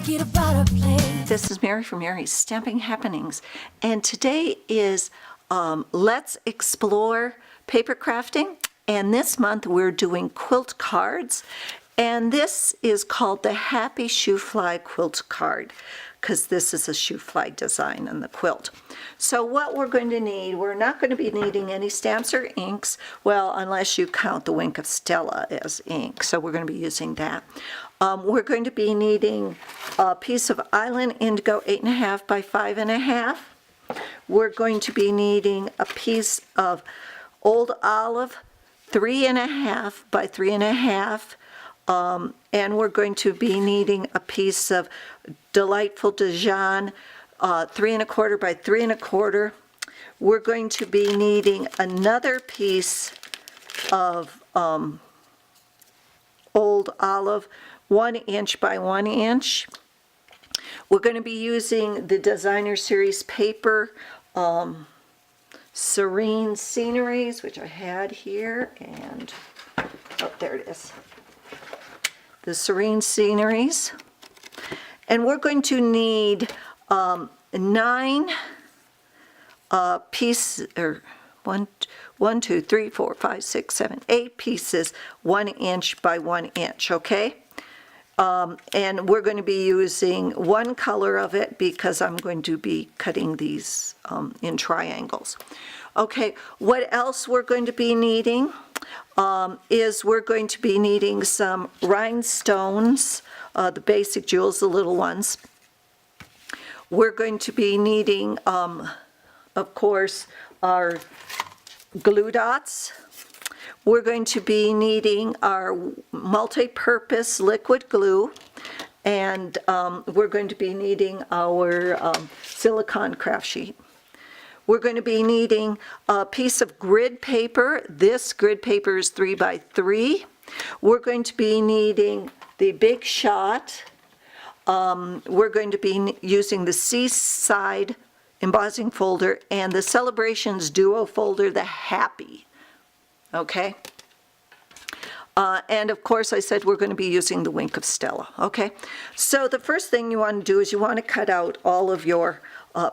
make it a brighter place. This is Mary from Mary's Stamping Happenings, and today is Let's Explore Paper Crafting, and this month we're doing quilt cards, and this is called the Happy Shoofly Quilt Card, because this is a Shoofly design on the quilt. So what we're going to need, we're not going to be needing any stamps or inks, well, unless you count the Wink of Stella as ink, so we're going to be using that. We're going to be needing a piece of Island Indigo 8.5 by 5.5. We're going to be needing a piece of Old Olive 3.5 by 3.5. And we're going to be needing a piece of Delightful Dijon 3.25 by 3.25. We're going to be needing another piece of Old Olive 1 inch by 1 inch. We're going to be using the Designer Series paper Serene Sceneries, which I had here, and oh, there it is. The Serene Sceneries. And we're going to need 9 pieces, or 1, 2, 3, 4, 5, 6, 7, 8 pieces, 1 inch by 1 inch, okay? And we're going to be using one color of it because I'm going to be cutting these in triangles. Okay, what else we're going to be needing is we're going to be needing some rhinestones, the basic jewels, the little ones. We're going to be needing, of course, our glue dots. We're going to be needing our multi-purpose liquid glue, and we're going to be needing our silicone craft sheet. We're going to be needing a piece of grid paper. This grid paper is 3 by 3. We're going to be needing the Big Shot. We're going to be using the Seaside embossing folder and the Celebrations Duo folder, the Happy. Okay? And of course, I said we're going to be using the Wink of Stella. Okay? So the first thing you want to do is you want to cut out all of your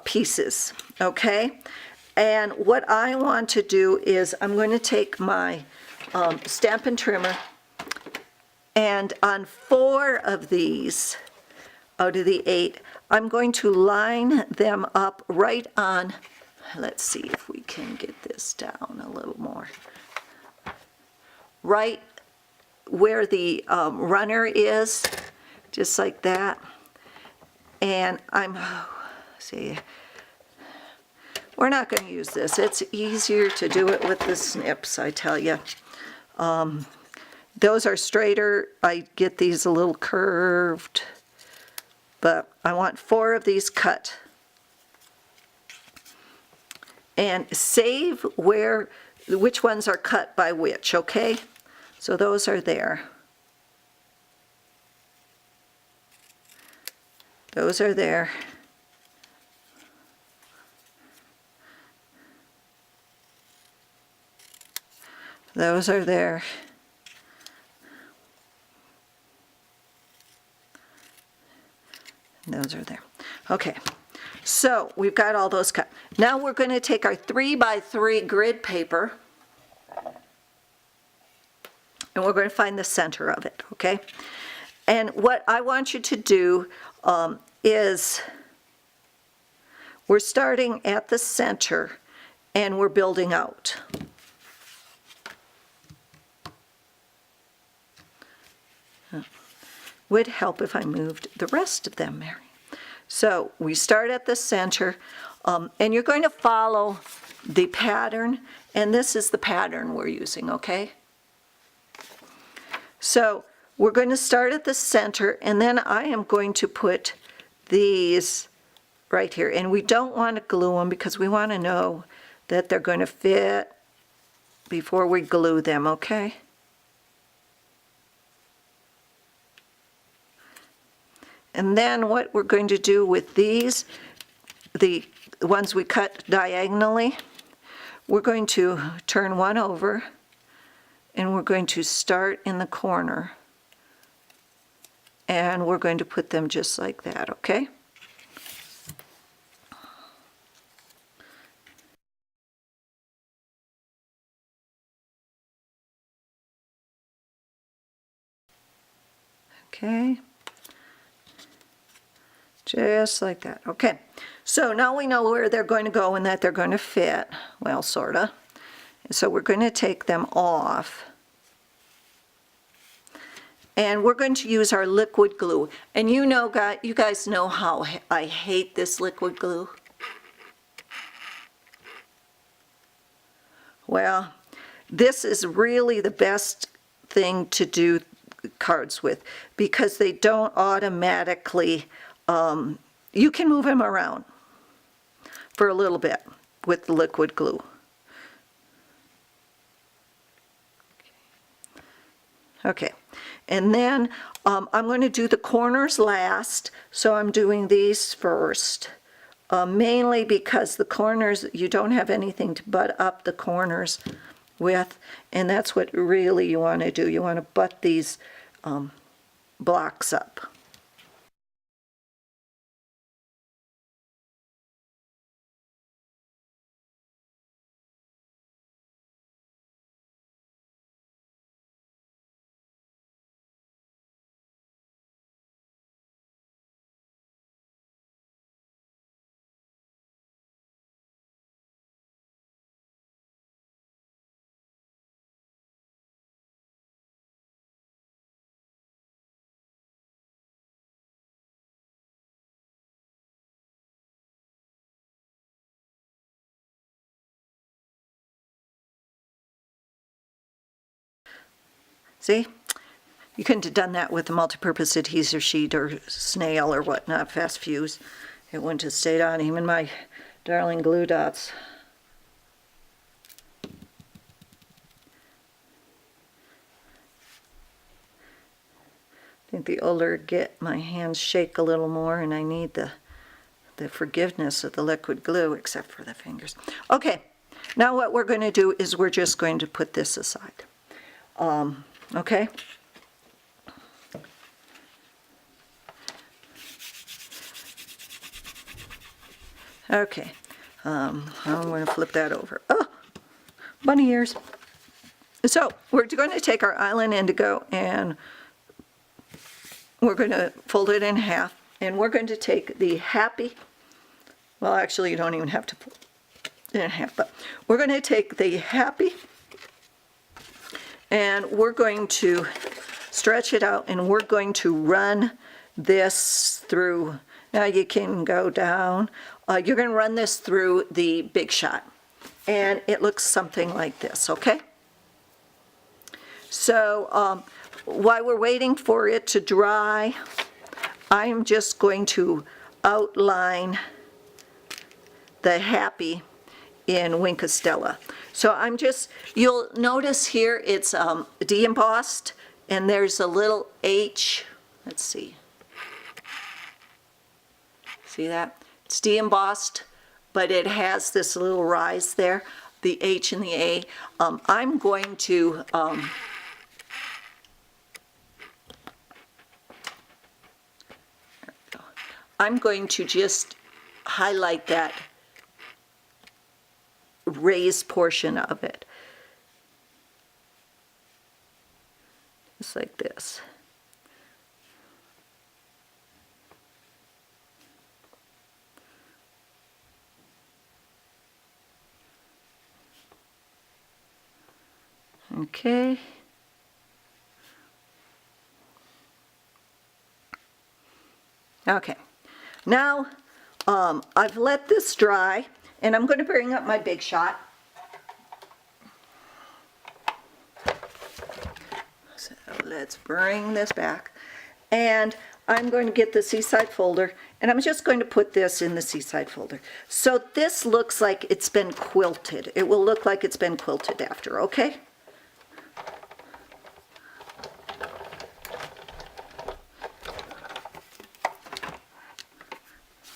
pieces. Okay? And what I want to do is I'm going to take my Stampin' Trimmer, and on 4 of these out of the 8, I'm going to line them up right on. Let's see if we can get this down a little more. Right where the runner is, just like that. And see, we're not going to use this. It's easier to do it with the snips, I tell you. Those are straighter. I get these a little curved, but I want 4 of these cut. And save which ones are cut by which, okay? So those are there. Those are there. Those are there. Those are there. Okay, so we've got all those cut. Now we're going to take our 3 by 3 grid paper, and we're going to find the center of it, okay? And what I want you to do is we're starting at the center and we're building out. Would help if I moved the rest of them, Mary. So we start at the center, and you're going to follow the pattern, and this is the pattern we're using, okay? So we're going to start at the center, and then I am going to put these right here, and we don't want to glue them because we want to know that they're going to fit before we glue them, okay? And then what we're going to do with these, the ones we cut diagonally, we're going to turn one over, and we're going to start in the corner and we're going to put them just like that, okay? Okay, just like that. Okay, so now we know where they're going to go and that they're going to fit, well, sorta. So we're going to take them off. And we're going to use our liquid glue. And you know, you guys know how I hate this liquid glue. Well, this is really the best thing to do cards with because they don't automatically, you can move them around for a little bit with the liquid glue. Okay, and then I'm going to do the corners last, so I'm doing these first. Mainly because the corners, you don't have anything to butt up the corners with, and that's what really you want to do. You want to butt these blocks up. See? You couldn't have done that with a multi-purpose adhesive sheet or snail or whatnot, fast fuse. It wouldn't have stayed on, even my darling glue dots. I think the older I get, my hands shake a little more and I need the forgiveness of the liquid glue, except for the fingers. Okay, now what we're going to do is we're just going to put this aside. Okay? Okay, I'm going to flip that over. Oh, bunny ears. So we're going to take our Island Indigo and we're going to fold it in half, and we're going to take the Happy, well actually you don't even have to fold it in half, but we're going to take the Happy and we're going to stretch it out and we're going to run this through. Now you can go down. You're going to run this through the Big Shot, and it looks something like this, okay? So while we're waiting for it to dry, I'm just going to outline the Happy in Wink of Stella. So I'm just, you'll notice here it's de-embossed, and there's a little H. Let's see. See that? It's de-embossed, but it has this little rise there, the H and the A. I'm going to just highlight that raised portion of it. Just like this. Okay. Okay. Now, I've let this dry, and I'm going to bring up my Big Shot. So let's bring this back. And I'm going to get the Seaside folder, and I'm just going to put this in the Seaside folder. So this looks like it's been quilted. It will look like it's been quilted after, okay?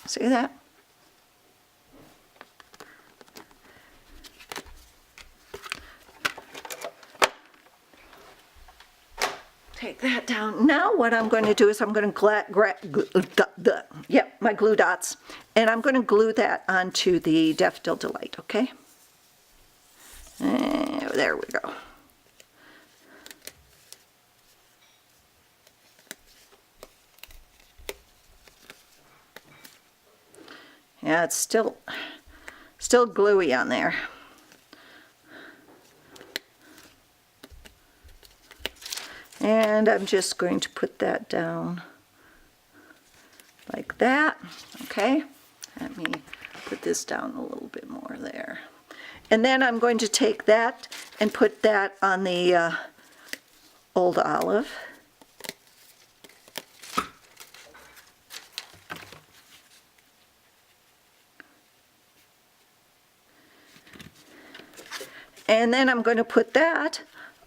See that? take that down. Now what I'm going to do is I'm going to my glue dots, and I'm going to glue that onto the Daffodil Delight, okay? And there we go. Yeah, it's still gluey on there. And I'm just going to put that down like that, okay? Let me put this down a little bit more there. And then I'm going to take that and put that on the old olive. And then I'm going to put that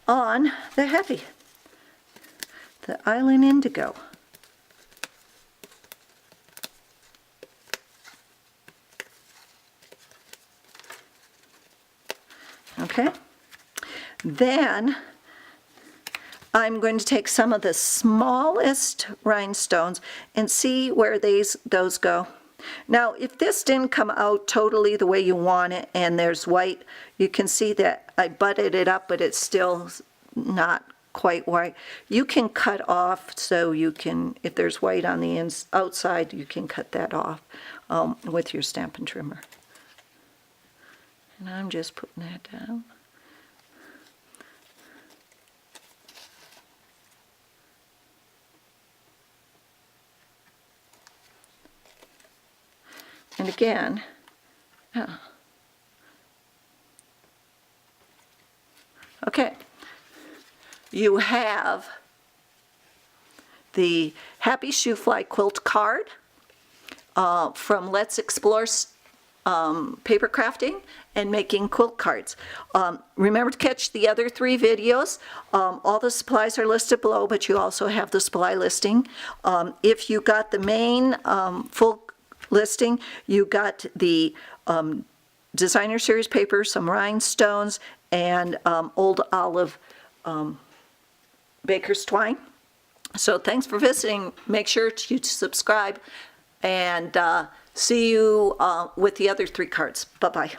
on the heavy, the Island Indigo. Okay. Then I'm going to take some of the smallest rhinestones and see where those go. Now, if this didn't come out totally the way you want it and there's white, you can see that I butted it up, but it's still not quite white. You can cut off, so you can, if there's white on the outside, you can cut that off with your Stampin' Trimmer. And I'm just putting that down. And again, okay, you have the Happy Shoofly Quilt card from Let's Explore Paper Crafting and Making Quilt Cards. Remember to catch the other 3 videos. All the supplies are listed below, but you also have the supply listing. If you got the main full listing, you got the designer series paper, some rhinestones, and old olive baker's twine. So thanks for visiting. Make sure to subscribe, and see you with the other 3 cards. Bye-bye.